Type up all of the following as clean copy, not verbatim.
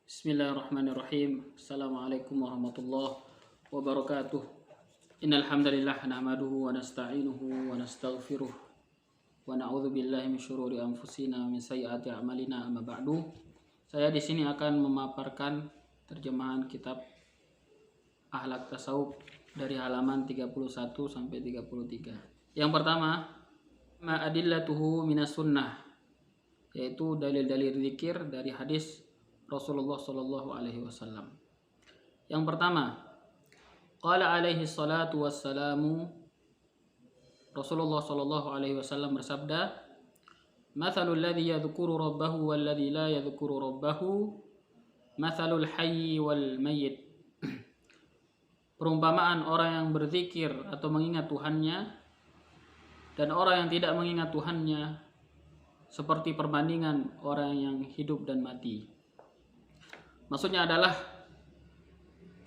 Bismillahirrahmanirrahim. Assalamualaikum warahmatullahi wabarakatuh. Innal hamdalillah nahmaduhu wa nasta'inuhu wa nastaghfiruh wa na'udzu billahi min syururi anfusina wa min sayyiati a'malina. Amma ba'du. Saya di sini akan memaparkan terjemahan kitab Akhlak Tasawuf dari halaman 31 sampai 33. Yang pertama, ma adillatuhu minas sunnah, yaitu dalil-dalil zikir dari hadis Rasulullah Shallallahu Alaihi Wasallam. Yang pertama, qala alaihi salatu wassalamu, Rasulullah Shallallahu Alaihi Wasallam bersabda, mathalul ladzi yadhkuru rabbahu wal ladzi la yadhkuru rabbahu, mathalul hayyi wal mayyit. Perumpamaan orang yang berzikir atau mengingat Tuhannya dan orang yang tidak mengingat Tuhannya seperti perbandingan orang yang hidup dan mati. Maksudnya adalah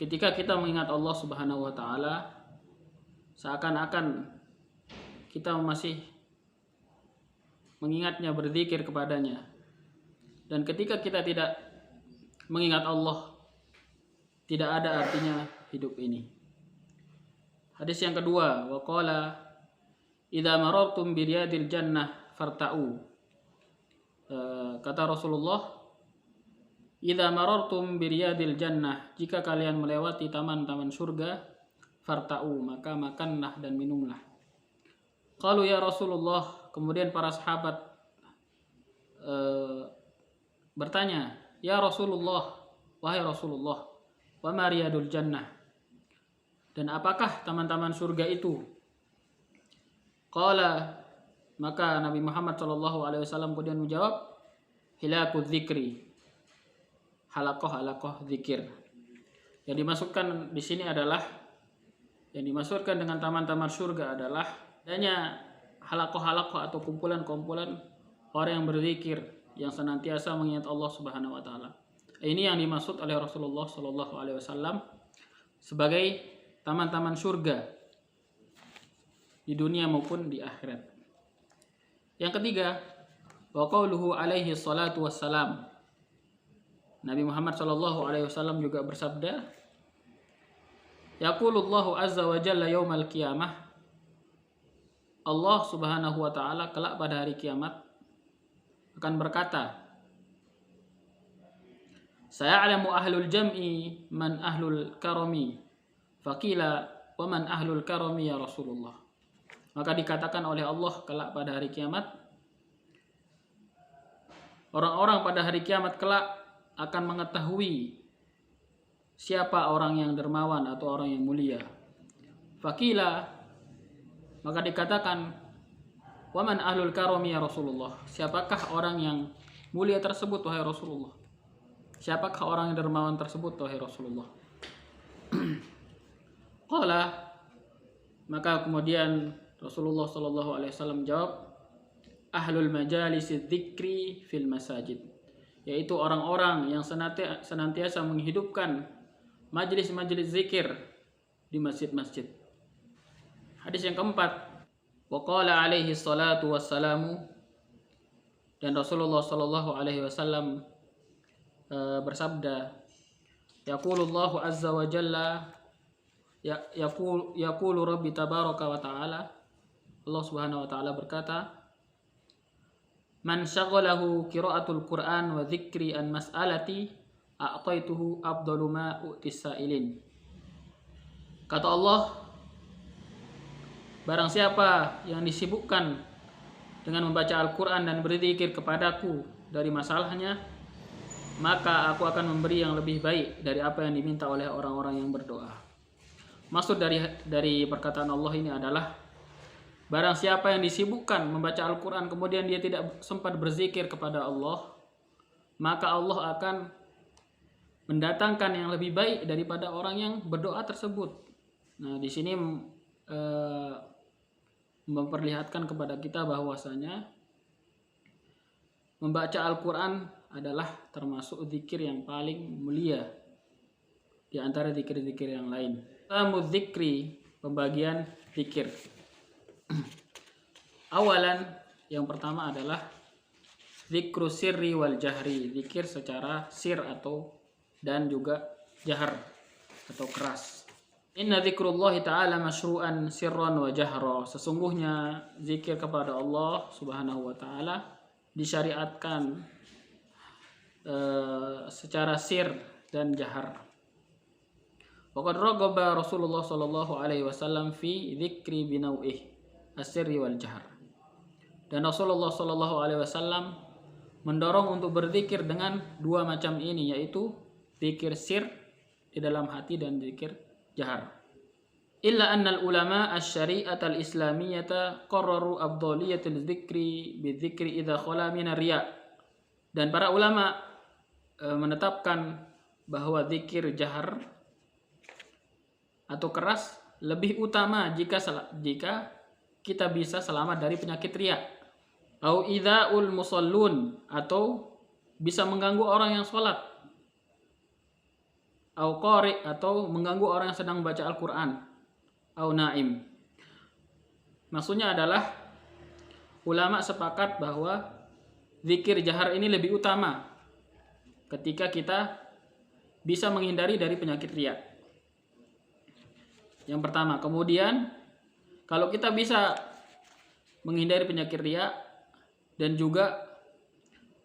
ketika kita mengingat Allah Subhanahu wa taala, seakan-akan kita masih mengingatnya, berzikir kepadanya. Dan ketika kita tidak mengingat Allah, tidak ada artinya hidup ini. Hadis yang kedua, wa qala idza marartum bi riyadil jannah farta'u. Kata Rasulullah, idza marartum bi riyadil jannah, jika kalian melewati taman-taman surga, farta'u, maka makanlah dan minumlah. Qalu ya Rasulullah, kemudian para sahabat bertanya, ya Rasulullah, wahai Rasulullah, wa ma riyadul jannah, dan apakah taman-taman surga itu? Qala, maka Nabi Muhammad SAW kemudian menjawab, hilakul dzikri, halakoh zikir. Yang dimasukkan di sini adalah, yang dimaksudkan dengan taman-taman surga adalah adanya halakoh atau kumpulan-kumpulan orang yang berzikir, yang senantiasa mengingat Allah Subhanahu wa taala. Ini yang dimaksud oleh Rasulullah Shallallahu Alaihi Wasallam sebagai taman-taman surga di dunia maupun di akhirat. Yang ketiga, wa qauluhu alaihi salatu wassalam, Nabi Muhammad Shallallahu Alaihi Wasallam juga bersabda, yaqulullahu azza wa jalla yaumal qiyamah, Allah Subhanahu wa taala kelak pada hari kiamat akan berkata, saya'lamu ahlul jam'i man ahlul karami, faqila wa man ahlul karami ya Rasulullah. Maka dikatakan oleh Allah kelak pada hari kiamat, orang-orang pada hari kiamat kelak akan mengetahui siapa orang yang dermawan atau orang yang mulia. Faqila, maka dikatakan, waman ahlul karami ya Rasulullah, siapakah orang yang mulia tersebut wahai Rasulullah? Siapakah orang yang dermawan tersebut wahai Rasulullah? Qala, maka kemudian Rasulullah sallallahu alaihi wasallam jawab, ahlul majalis dzikri fil masajid, yaitu orang-orang yang senantiasa menghidupkan majelis-majelis zikir di masjid-masjid. Hadis yang keempat, wa qala alaihi salatu wassalamu, dan Rasulullah sallallahu alaihi wasallam bersabda, yaqulullahu azza wa jalla, yaqulu rabbi tabaraka wa ta'ala, Allah Subhanahu wa taala berkata, man syaghalahu qiraatul Qur'an wa dzikri an mas'alati a'taituhu afdalu ma u'tis sa'ilin. Kata Allah, barang siapa yang disibukkan dengan membaca Al-Qur'an dan berzikir kepadaku dari masalahnya, maka aku akan memberi yang lebih baik dari apa yang diminta oleh orang-orang yang berdoa. Maksud dari perkataan Allah ini adalah, barang siapa yang disibukkan membaca Al-Quran kemudian dia tidak sempat berzikir kepada Allah, maka Allah akan mendatangkan yang lebih baik daripada orang yang berdoa tersebut. Nah, di sini memperlihatkan kepada kita bahwasanya membaca Al-Quran adalah termasuk zikir yang paling mulia di antara zikir-zikir yang lain. Tamu zikri, pembagian zikir. Awalan, yang pertama adalah zikru sirri wal jahri, zikir secara sir atau dan juga jahar atau keras. Inna dzikrullahi ta'ala masyru'an sirran wa jahra. Sesungguhnya zikir kepada Allah Subhanahu wa taala disyariatkan secara sir dan jahar. Waqad raghaba Rasulullah sallallahu alaihi wasallam fi dzikri binau'ih as-sirri wal jahr. Dan Rasulullah sallallahu alaihi wasallam mendorong untuk berzikir dengan dua macam ini, yaitu zikir sir di dalam hati dan zikir jahar. Illa annal ulama asy-syari'at al-islamiyyata qarraru afdhaliyatul dzikri bidzikri idza khala min riya. Dan para ulama menetapkan bahwa zikir jahar atau keras lebih utama jika kita bisa selamat dari penyakit riya. Au idzaul musallun, atau bisa mengganggu orang yang sholat. Au qari, atau mengganggu orang yang sedang membaca Al-Quran. Au naim. Maksudnya adalah ulama sepakat bahwa zikir jahar ini lebih utama ketika kita bisa menghindari dari penyakit riya. Yang pertama. Kemudian kalau kita bisa menghindari penyakit riya dan juga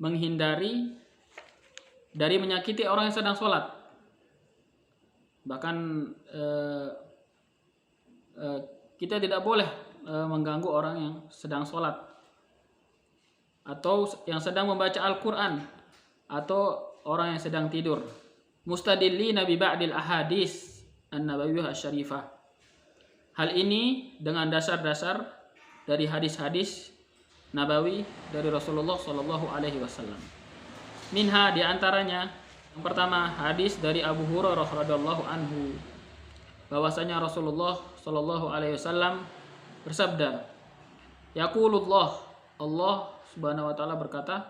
menghindari dari menyakiti orang yang sedang sholat, bahkan kita tidak boleh mengganggu orang yang sedang sholat atau yang sedang membaca Al-Quran atau orang yang sedang tidur. Mustadillina bi ba'dil ahadis an-nabawiyyah asy-syarifah. Hal ini dengan dasar-dasar dari hadis-hadis nabawi dari Rasulullah sallallahu alaihi wasallam. Minha, di antaranya yang pertama hadis dari Abu Hurairah radhiyallahu anhu bahwasanya Rasulullah sallallahu alaihi wasallam bersabda, yaqulullah, Allah Subhanahu wa taala berkata,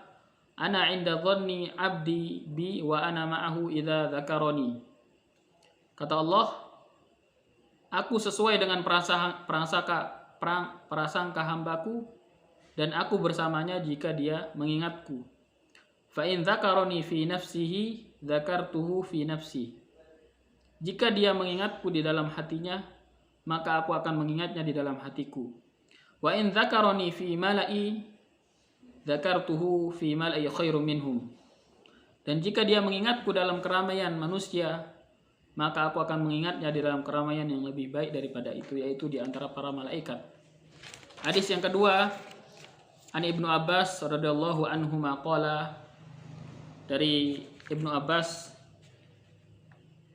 ana 'inda dhanni 'abdi bi wa ana ma'ahu idza dzakarani. Kata Allah, aku sesuai dengan prasangka hambaku dan aku bersamanya jika dia mengingatku. Fa in dzakarani fi nafsihi dzakartuhu fi nafsi. Jika dia mengingatku di dalam hatinya, maka aku akan mengingatnya di dalam hatiku. Wa in dzakarani fi mala'i dzakartuhu fi mala'i khairum minhum. Dan jika dia mengingatku dalam keramaian manusia, maka aku akan mengingatnya di dalam keramaian yang lebih baik daripada itu, yaitu di antara para malaikat. Hadis yang kedua, An Ibnu Abbas radhiyallahu anhu maqala, dari Ibnu Abbas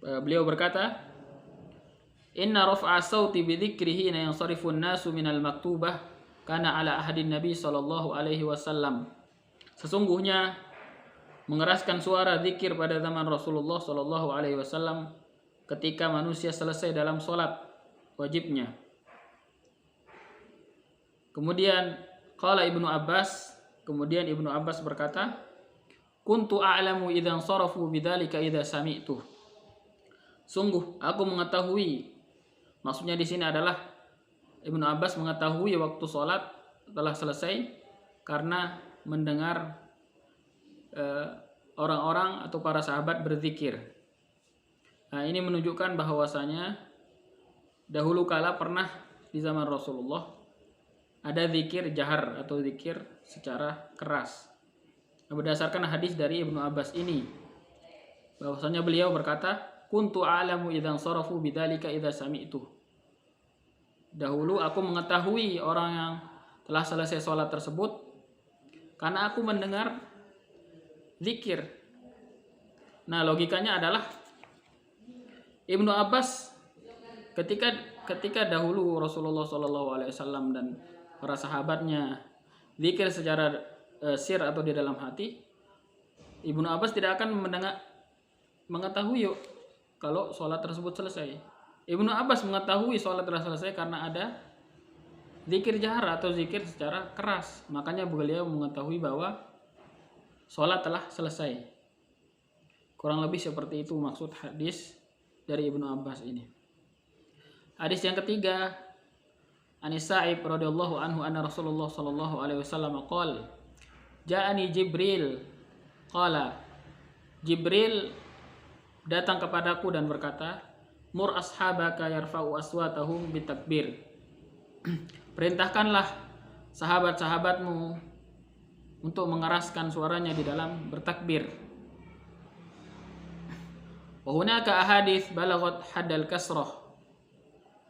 beliau berkata, inna raf'a sauti bi dzikrihi hina yansarifu an-nasu minal maktubah kana ala ahadin nabi sallallahu alaihi wasallam. Sesungguhnya mengeraskan suara zikir pada zaman Rasulullah sallallahu alaihi wasallam ketika manusia selesai dalam salat wajibnya. Kemudian qala Ibnu Abbas, kemudian Ibnu Abbas berkata, kuntu a'lamu idzan sarafu bidzalika idza sami'tu. Sungguh aku mengetahui, maksudnya di sini adalah Ibnu Abbas mengetahui waktu sholat telah selesai karena mendengar orang-orang atau para sahabat berzikir. Nah, ini menunjukkan bahwasanya dahulu kala pernah di zaman Rasulullah ada zikir jahar atau zikir secara keras. Berdasarkan hadis dari Ibnu Abbas ini, bahwasanya beliau berkata, kuntu a'lamu idzan sarafu bidzalika idza sami'tu. Dahulu aku mengetahui orang yang telah selesai sholat tersebut karena aku mendengar zikir. Nah, logikanya adalah Ibnu Abbas ketika dahulu Rasulullah SAW dan para sahabatnya zikir secara sir atau di dalam hati, Ibnu Abbas tidak akan mengetahui kalau sholat tersebut selesai. Ibnu Abbas mengetahui sholat telah selesai karena ada zikir jahar atau zikir secara keras. Makanya beliau mengetahui bahwa sholat telah selesai. Kurang lebih seperti itu maksud hadis dari Ibnu Abbas ini. Hadis yang ketiga, Anis Sa'ib radhiyallahu anhu anna Rasulullah sallallahu alaihi wasallam qala, ja'ani Jibril qala, Jibril datang kepadaku dan berkata, mur ashabaka yarfa'u aswatahum bitakbir. Perintahkanlah sahabat-sahabatmu untuk mengeraskan suaranya di dalam bertakbir. Wa hunaka ahadits balagat haddal kasrah.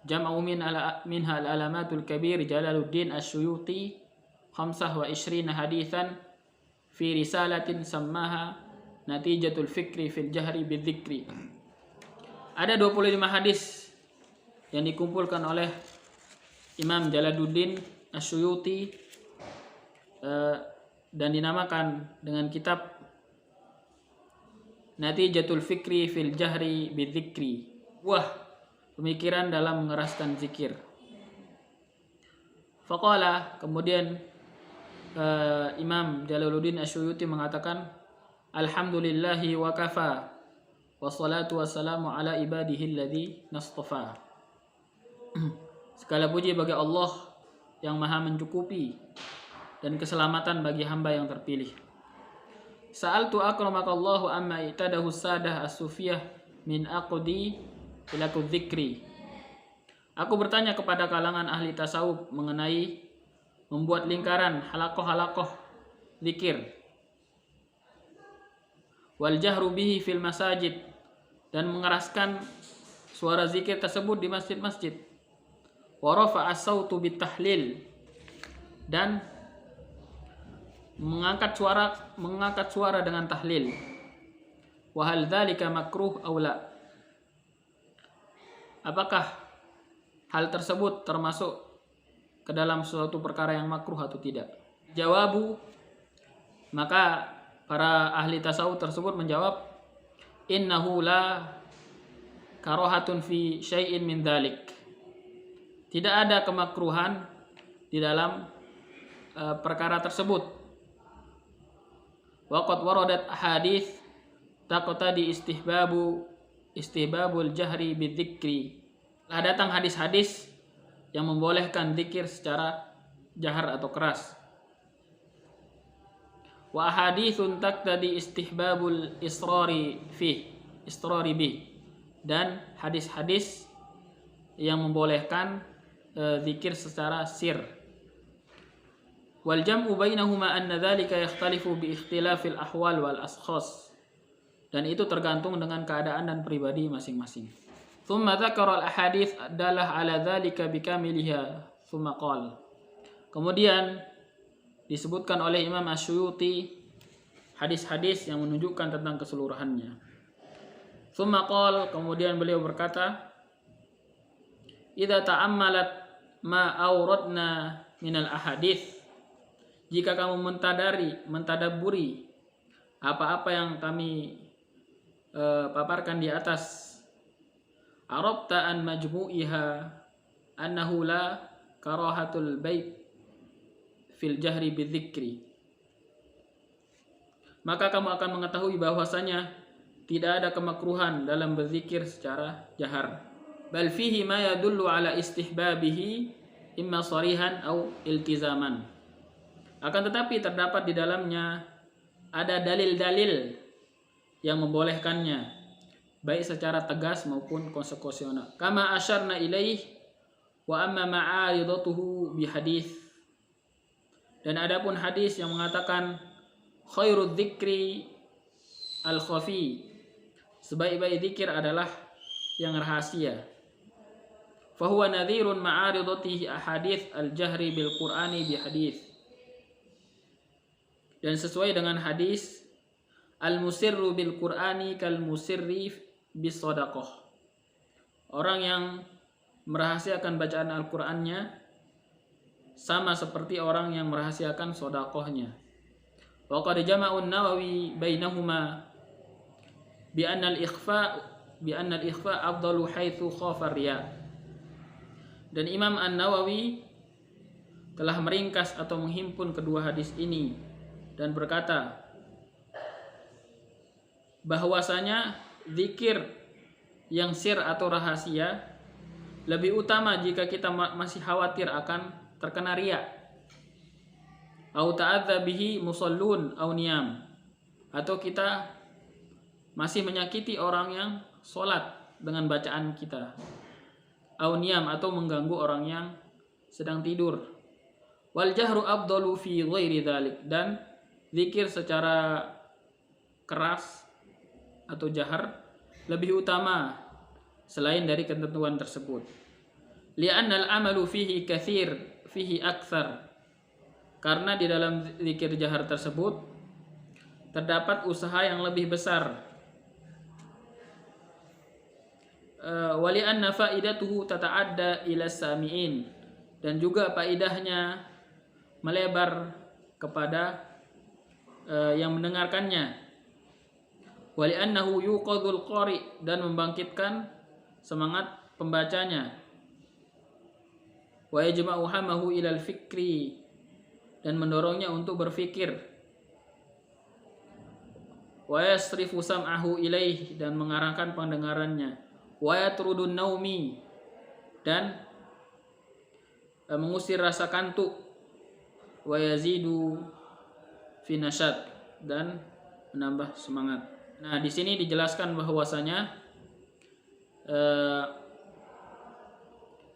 Jam'u minha al-alamatul kabir Jalaluddin Asy-Syuyuti 25 haditsan fi risalatin sammaha Natijatul Fikri fil Jahri bidzikri. Ada 25 hadis yang dikumpulkan oleh Imam Jalaluddin Asy-Syuyuti dan dinamakan dengan kitab Natijatul Fikri fil Jahri bidzikri. Pemikiran dalam mengeraskan zikir. Faqala, kemudian Imam Jalaluddin Asy-Syuyuti mengatakan, alhamdulillahi wa kafa wassalatu wassalamu ala ibadihi alladzi nastafa. Segala puji bagi Allah yang maha mencukupi dan keselamatan bagi hamba yang terpilih. Sa'altu akramakallahu amma itadahu sadah as-sufiyah min aqdi ilaku dzikri. Aku bertanya kepada kalangan ahli tasawuf mengenai membuat lingkaran halakoh-halakoh zikir. Wal jahru bihi fil masajid, dan mengeraskan suara zikir tersebut di masjid-masjid. Wa rafa'a as-sautu bitahlil, dan mengangkat suara dengan tahlil. Wa hal dzalika makruh aw la? Apakah hal tersebut termasuk ke dalam suatu perkara yang makruh atau tidak? Jawabu, maka para ahli tasawuf tersebut menjawab, innahu la karahatun fi syai'in min dzalik. Tidak ada kemakruhan di dalam perkara tersebut. Waqad waradat ahadits taqtadi istihbabul jahri bidzikri. Datang hadis-hadis yang membolehkan zikir secara jahar atau keras. Wa ahaditsun taqtadi istihbabul israri bih, dan hadis-hadis yang membolehkan zikir secara sir. Wal jam'u bainahuma anna dzalika yakhtalifu bi ikhtilafil ahwal wal ashkhas, dan itu tergantung dengan keadaan dan pribadi masing-masing. Thumma dzakara al ahadits adalah ala dzalika bikamiliha thumma qala. Kemudian disebutkan oleh Imam Asy-Syuyuti hadis-hadis yang menunjukkan tentang keseluruhannya. Thumma qala, kemudian beliau berkata, idza ta'ammalat ma auradna minal ahadits, jika kamu mentadabburi apa-apa yang kami paparkan di atas, arabta an majmu'iha annahu la karahatul bait fil jahri bidzikri, maka kamu akan mengetahui bahwasanya tidak ada kemakruhan dalam berzikir secara jahar. Bal fihi ma yadullu ala istihbabihi imma sarihan au iltizaman. Akan tetapi terdapat di dalamnya ada dalil-dalil yang membolehkannya, baik secara tegas maupun konsekuensial. Kama asyarna ilaih wa amma ma'aridatuhu bihadits. Dan adapun hadis yang mengatakan khairudz dzikri al-khafi, sebaik-baik zikir adalah yang rahasia. Fahuwa nadhirun ma'aridatihi ahadits al-jahri bil Qur'ani bihadits. Dan sesuai dengan hadis al-musirru bil Qur'ani kal musirri bis shadaqah. Orang yang merahasiakan bacaan Al-Qur'annya sama seperti orang yang merahasiakan sedekahnya. Wa qad jama'un Nawawi bainahuma bi anna al-ikhfa afdalu haitsu khafa riya. Dan Imam An-Nawawi telah meringkas atau menghimpun kedua hadis ini dan berkata bahwasanya zikir yang sir atau rahasia lebih utama jika kita masih khawatir akan terkena riya, au ta'adza bihi musallun au niyam, atau kita masih menyakiti orang yang sholat dengan bacaan kita, au niyam, atau mengganggu orang yang sedang tidur. Wal jahru afdalu fi ghairi dzalik, dan zikir secara keras atau jahar lebih utama selain dari ketentuan tersebut. Li'annal amalu fihi katsir fihi aktsar, karena di dalam zikir jahar tersebut terdapat usaha yang lebih besar. Wali anna faidatuhu tata'adda ila sami'in, dan juga faidahnya melebar kepada yang mendengarkannya. Wali annahu yuqadhul qari, dan membangkitkan semangat pembacanya. Wa yajma'u hamahu ilal fikri, dan mendorongnya untuk berfikir. Wa yasrifu sam'ahu ilaih, dan mengarahkan pendengarannya. Wa yatrudun naumi, dan mengusir rasa kantuk. Wa yazidu fi nasyad, dan menambah semangat. Nah, di sini dijelaskan bahwasanya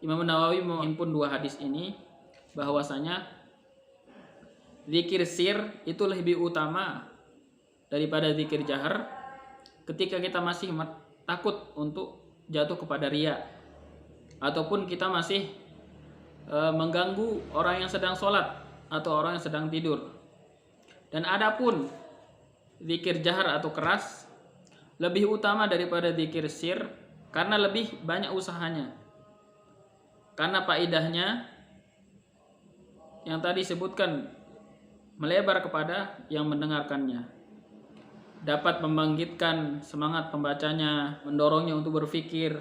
Imam Nawawi menghimpun dua hadis ini, bahwasanya zikir sir itu lebih utama daripada zikir jahar ketika kita masih takut untuk jatuh kepada riya, ataupun kita masih mengganggu orang yang sedang sholat atau orang yang sedang tidur. Dan adapun zikir jahar atau keras lebih utama daripada zikir sir karena lebih banyak usahanya. Karena faedahnya yang tadi sebutkan melebar kepada yang mendengarkannya. Dapat membangkitkan semangat pembacanya, mendorongnya untuk berfikir,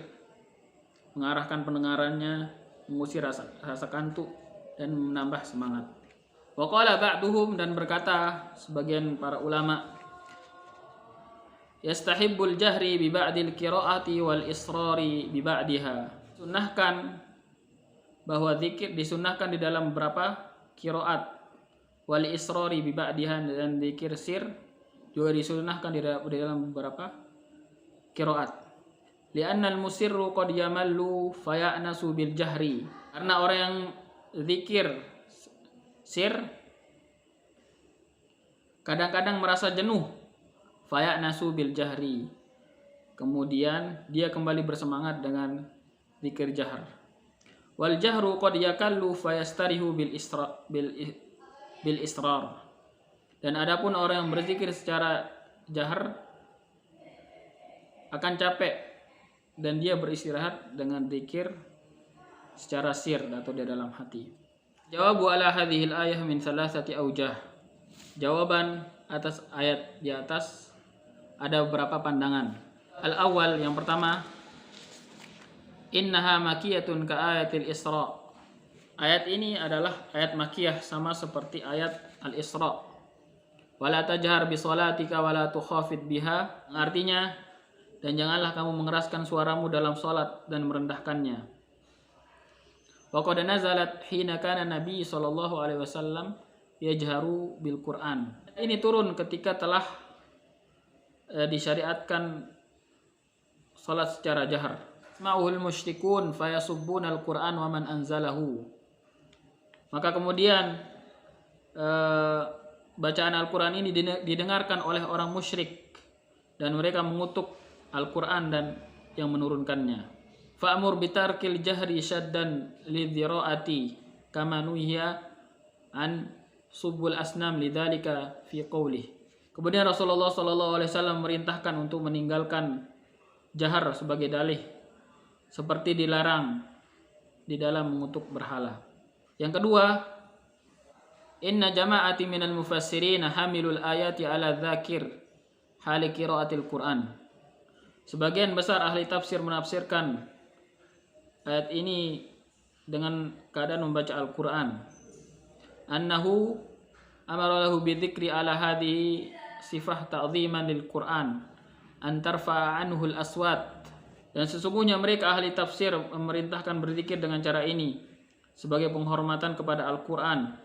mengarahkan pendengarannya, mengusir rasa kantuk, dan menambah semangat. Wa qala ba'duhum, dan berkata sebagian para ulama, yastahibbul jahri bi ba'dil qiraati wal israri bi ba'diha. Sunnahkan bahwa zikir disunnahkan di dalam beberapa qiraat, wal israri bi ba'diha, dan zikir sir juga disunnahkan di dalam beberapa qiraat. Li'anna al-musirru qad yamallu faya'nasu bil jahri. Karena orang yang zikir sir kadang-kadang merasa jenuh, faya'nasu bil jahri, kemudian dia kembali bersemangat dengan zikir jahar. Wal jahru qad yakallu fayastarihu bil israr. Dan adapun orang yang berzikir secara jahar akan capek dan dia beristirahat dengan zikir secara sir atau di dalam hati. Jawabu ala hadhil ayah min thalathati awjah. Jawaban atas ayat di atas ada beberapa pandangan. Al-awwal, yang pertama, innaha makiyatun ka ayatil Isra. Ayat ini adalah ayat makiyah sama seperti ayat Al-Isra. Wala tajhar bi sholatika wala tukhafid biha, artinya, dan janganlah kamu mengeraskan suaramu dalam salat dan merendahkannya. Wa qad nazalat hina kana Nabi sallallahu alaihi wasallam yajharu bil Qur'an. Ini turun ketika telah disyariatkan salat secara jahar. Ma'ul musyrikun fayasubbuna al-Qur'an wa man anzalahu. Maka kemudian bacaan Al-Quran ini didengarkan oleh orang musyrik dan mereka mengutuk Al-Quran dan yang menurunkannya. Fa'amur bitarkil jahri syaddan lidhira'ati kama nuhiya an subul asnam lidzalika fi qawlih. Kemudian Rasulullah SAW merintahkan untuk meninggalkan jahar sebagai dalih, seperti dilarang di dalam mengutuk berhala. Yang kedua, inna jama'ati minal mufassirin hamilul ayati ala dzakir hali qiraatil Qur'an. Sebagian besar ahli tafsir menafsirkan ayat ini dengan keadaan membaca Al-Quran. Annahu amara lahu bidzikri ala hadhihi sifah ta'ziman lil Qur'an an tarfa'a anhu al-aswat. Dan sesungguhnya mereka ahli tafsir memerintahkan berzikir dengan cara ini sebagai penghormatan kepada Al-Quran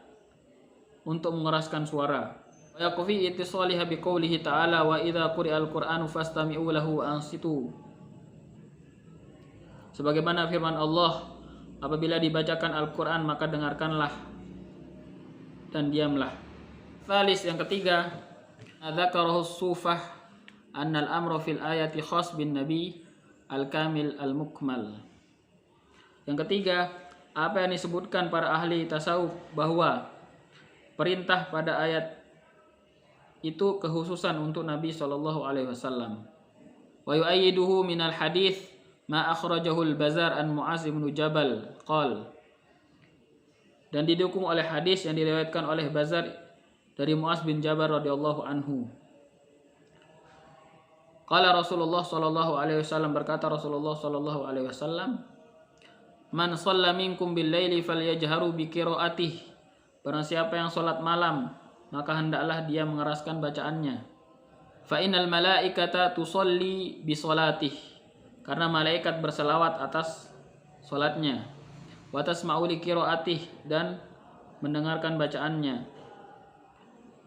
untuk mengeraskan suara. Wa yakfi ittisaliha biqoulihi ta'ala wa idza quri'al qur'anu fastami'u lahu wa ansitu. Sebagaimana firman Allah, apabila dibacakan Al-Qur'an maka dengarkanlah dan diamlah. Tsalis, yang ketiga, dzakarahu sufah annal amra fil ayati khas bin nabi al-kamil al-mukmal. Yang ketiga, apa yang disebutkan para ahli tasawuf bahwa perintah pada ayat itu kekhususan untuk Nabi SAW. Wa yu'ayyiduhu minal hadits ma akhrajahu al-Bazzar an Mu'az bin Jabal qal. Dan didukung oleh hadis yang diriwayatkan oleh Bazzar dari Mu'az bin Jabal radhiyallahu anhu. Qala Rasulullah sallallahu alaihi wasallam, berkata Rasulullah sallallahu alaihi wasallam, man shalla minkum bil laili falyajharu bi qiraatih. Barang siapa yang salat malam, maka hendaklah dia mengeraskan bacaannya. Fa innal malaikata tusalli bi salatih. Karena malaikat berselawat atas salatnya. Wa tasma'u li qiraatih, dan mendengarkan bacaannya.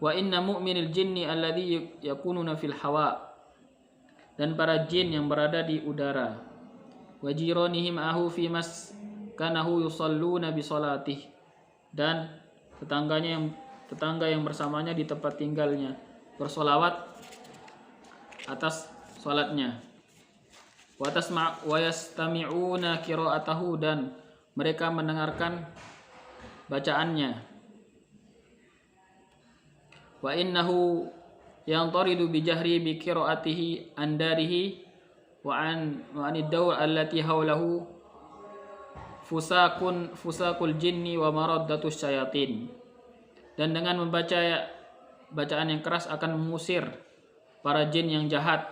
Wa inna mu'minil jinni alladhi yakununa fil hawa. Dan para jin yang berada di udara. Wa jiranihim ahu fi maskanahu yusalluna bi salatih. Dan tetangga yang bersamanya di tempat tinggalnya bersolawat atas salatnya. Wa yastami'una qira'atahu, dan mereka mendengarkan bacaannya. Wa innahu yantaridu bi jahri bi qira'atihi andarihi wa anid daw allati hawlahu fusakul jinni wa maraddatus syayatin. Dan dengan membaca bacaan yang keras akan mengusir para jin yang jahat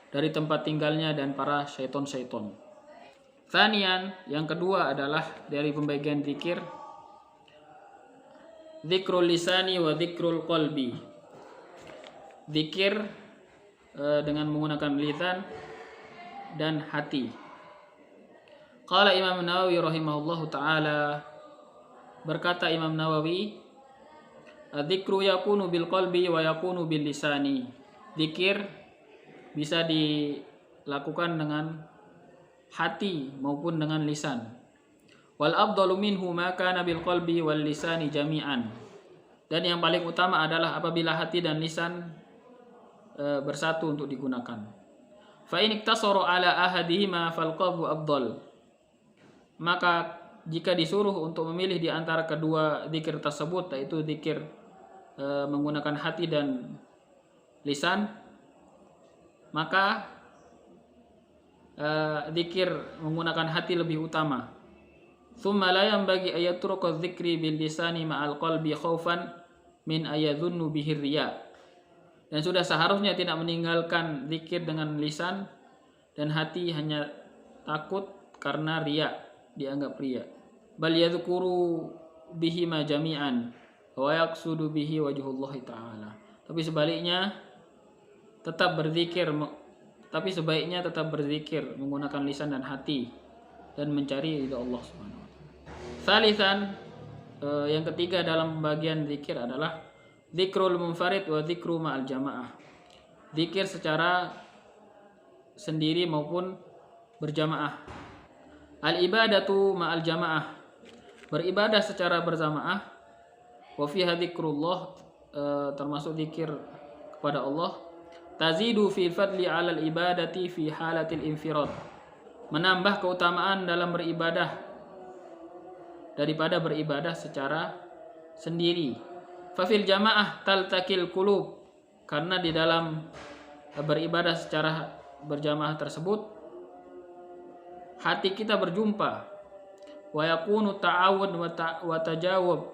dari tempat tinggalnya dan para syaiton-syaiton. Tsaniyan, yang kedua adalah dari pembagian zikir, zikrul lisani wa zikrul qalbi. Zikir dengan menggunakan lisan dan hati. Qala Imam Nawawi rahimahullahu taala, berkata Imam Nawawi, dzikru yakunu bil qalbi wa yakunu bil lisani. Zikir bisa dilakukan dengan hati maupun dengan lisan. Wal afdalu minhu ma kana bil qalbi wal lisani jami'an. Dan yang paling utama adalah apabila hati dan lisan bersatu untuk digunakan. Fa in iktasaru ala ahadihima fal qalbu afdal. Maka jika disuruh untuk memilih di antara kedua zikir tersebut, yaitu zikir menggunakan hati dan lisan, maka zikir menggunakan hati lebih utama. Tsumma la yanbaghi ayatruka dzikri bil lisani ma'al qalbi khaufan min ayadhunnu bihi riya. Dan sudah seharusnya tidak meninggalkan zikir dengan lisan dan hati hanya takut karena riya, dianggap riya. Bal yadhkuru bihi ma jami'an wa yaqsudu bihi wajhullahi ta'ala. Tapi sebaiknya tetap berzikir menggunakan lisan dan hati dan mencari ridha Allah Subhanahu wa taala. Tsalitsan, yang ketiga dalam bagian zikir adalah zikrul munfarid wa zikru ma'al jamaah. Zikir secara sendiri maupun berjamaah. Al ibadatu ma'al jamaah, beribadah secara berjamaah. Wa fiha zikrullah, termasuk zikir kepada Allah. Tazidu fi fadli 'alal ibadati fi halatil infirad, menambah keutamaan dalam beribadah daripada beribadah secara sendiri. Fafil jamaah taltakil qulub, karena di dalam beribadah secara berjamaah tersebut hati kita berjumpa. Wa yakunu ta'awun wa tajawub,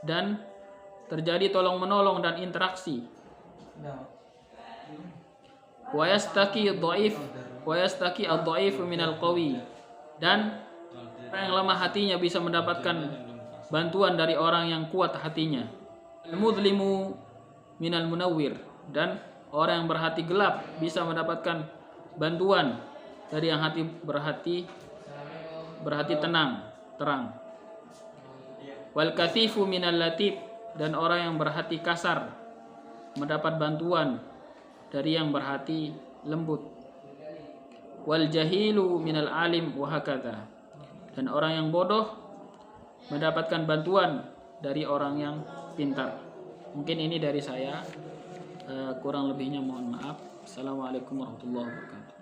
dan terjadi tolong menolong dan interaksi. Wa yastaki ad-dhaif minal qawi, dan orang yang lemah hatinya bisa mendapatkan bantuan dari orang yang kuat hatinya. Al-mudlimu minal munawwir, dan orang yang berhati gelap bisa mendapatkan bantuan dari yang berhati terang. Wal kathifu minal latif, dan orang yang berhati kasar mendapat bantuan dari yang berhati lembut. Wal jahilu minal alim wa hakadha, dan orang yang bodoh mendapatkan bantuan dari orang yang pintar. Mungkin ini dari saya, kurang lebihnya mohon maaf. Assalamualaikum warahmatullahi wabarakatuh.